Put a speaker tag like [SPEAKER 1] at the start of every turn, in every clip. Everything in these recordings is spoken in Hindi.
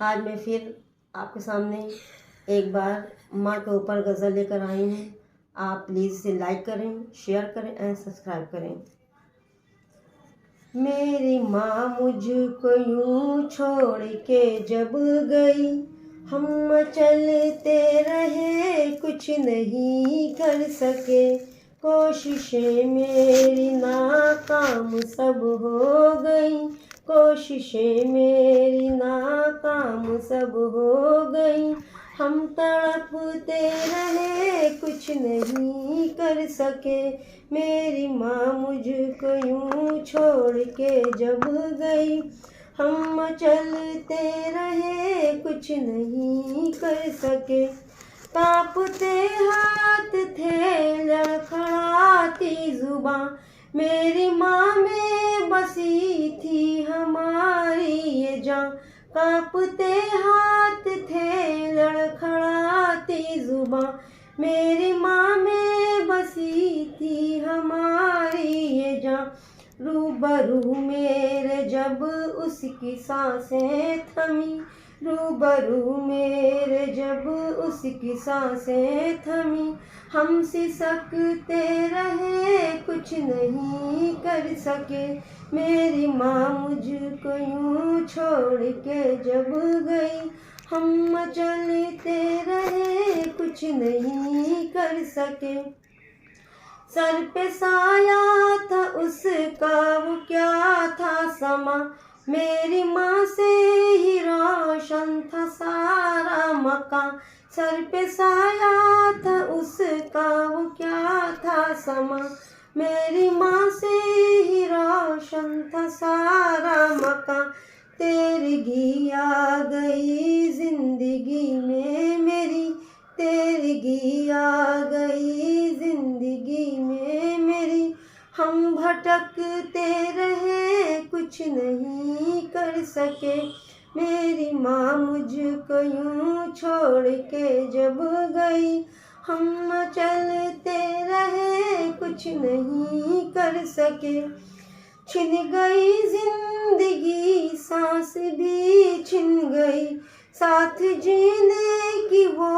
[SPEAKER 1] आज मैं फिर आपके सामने एक बार माँ के ऊपर गज़ल लेकर आई हूँ। आप प्लीज़ इसे लाइक करें, शेयर करें एंड सब्सक्राइब करें। मेरी माँ मुझको यूँ छोड़ के जब गई, हम चलते रहे कुछ नहीं कर सके। कोशिशें मेरी नाकाम सब हो गई, कोशिशें मेरी नाकाम सब हो गई। हम तड़पते रहे कुछ नहीं कर सके। मेरी माँ मुझको यूँ छोड़ के जब गई, हम चलते रहे कुछ नहीं कर सके। कांपते हाथ थे लड़खड़ाती जुबां, मेरी माँ में बसी थी हमारी ये जान। कांपते हाथ थे लड़खड़ाती जुबां, मेरी माँ में बसी थी हमारी ये जान। रूबरू मेरे जब उसकी सांसें थमी, रूबरू मेरे जब उसकी सांसें थमी। हम सिसकते रहे कुछ नहीं कर सके। मेरी माँ मुझको यूँ छोड़ के जब गई, हम चलते रहे कुछ नहीं कर सके। सर पे साया था उसका वो क्या था समा, मेरी माँ से ही रोशन था सारा मकान। सर पे साया था उसका वो क्या था समा, मेरी माँ से ही रोशन था सारा मकान। तेरगी आ गई जिंदगी में मेरी, तेरगी आ गई जिंदगी में मेरी। हम भटकते रहे कुछ नहीं कर सके। मेरी माँ मुझको यूँ छोड़ के जब गई, हम चलते रहे कुछ नहीं कर सके। छिन गई जिंदगी सांस भी छिन गई, साथ जीने की वो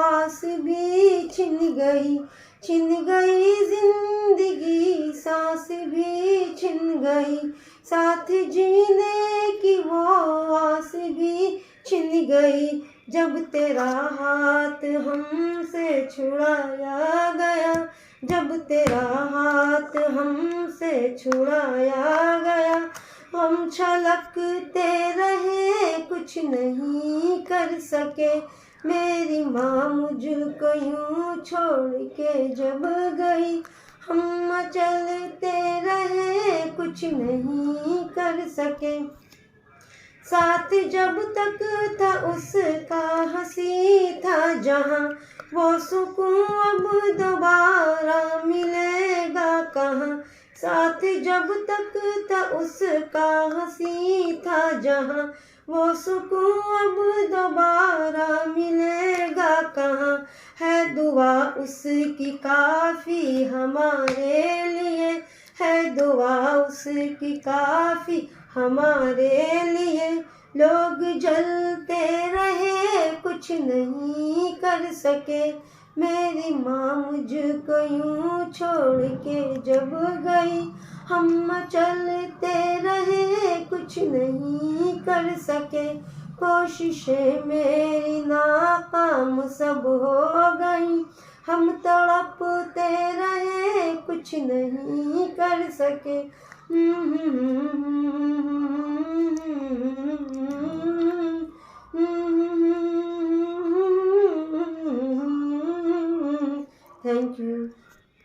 [SPEAKER 1] आस भी छिन गई। छिन गई जिंदगी सांस भी छिन गई, साथ जीने की वो आस भी छिन गई। जब तेरा हाथ हमसे छुड़ाया गया, जब तेरा हाथ हमसे छुड़ाया गया। हम छलकते रहे कुछ नहीं कर सके। मेरी माँ मुझको यूँ छोड़ के जब गई, हम चलते रहे कुछ नहीं कर सके। साथ जब तक था उसका हंसी था जहाँ, वो सुकून अब दोबारा मिलेगा कहाँ। साथ जब तक था उसका हंसी था जहाँ, वो सुकून अब दोबारा मिलेगा कहाँ। है दुआ उसकी काफ़ी हमारे लिए, है दुआ उसकी काफ़ी हमारे लिए। लोग जलते रहे कुछ नहीं कर सके। मेरी माँ मुझको यूँ छोड़ के जब गई, हम चलते रहे कुछ नहीं कर सके। कोशिशें मेरी नाकाम सब हो गई, हम तड़पते रहे कुछ नहीं कर सके।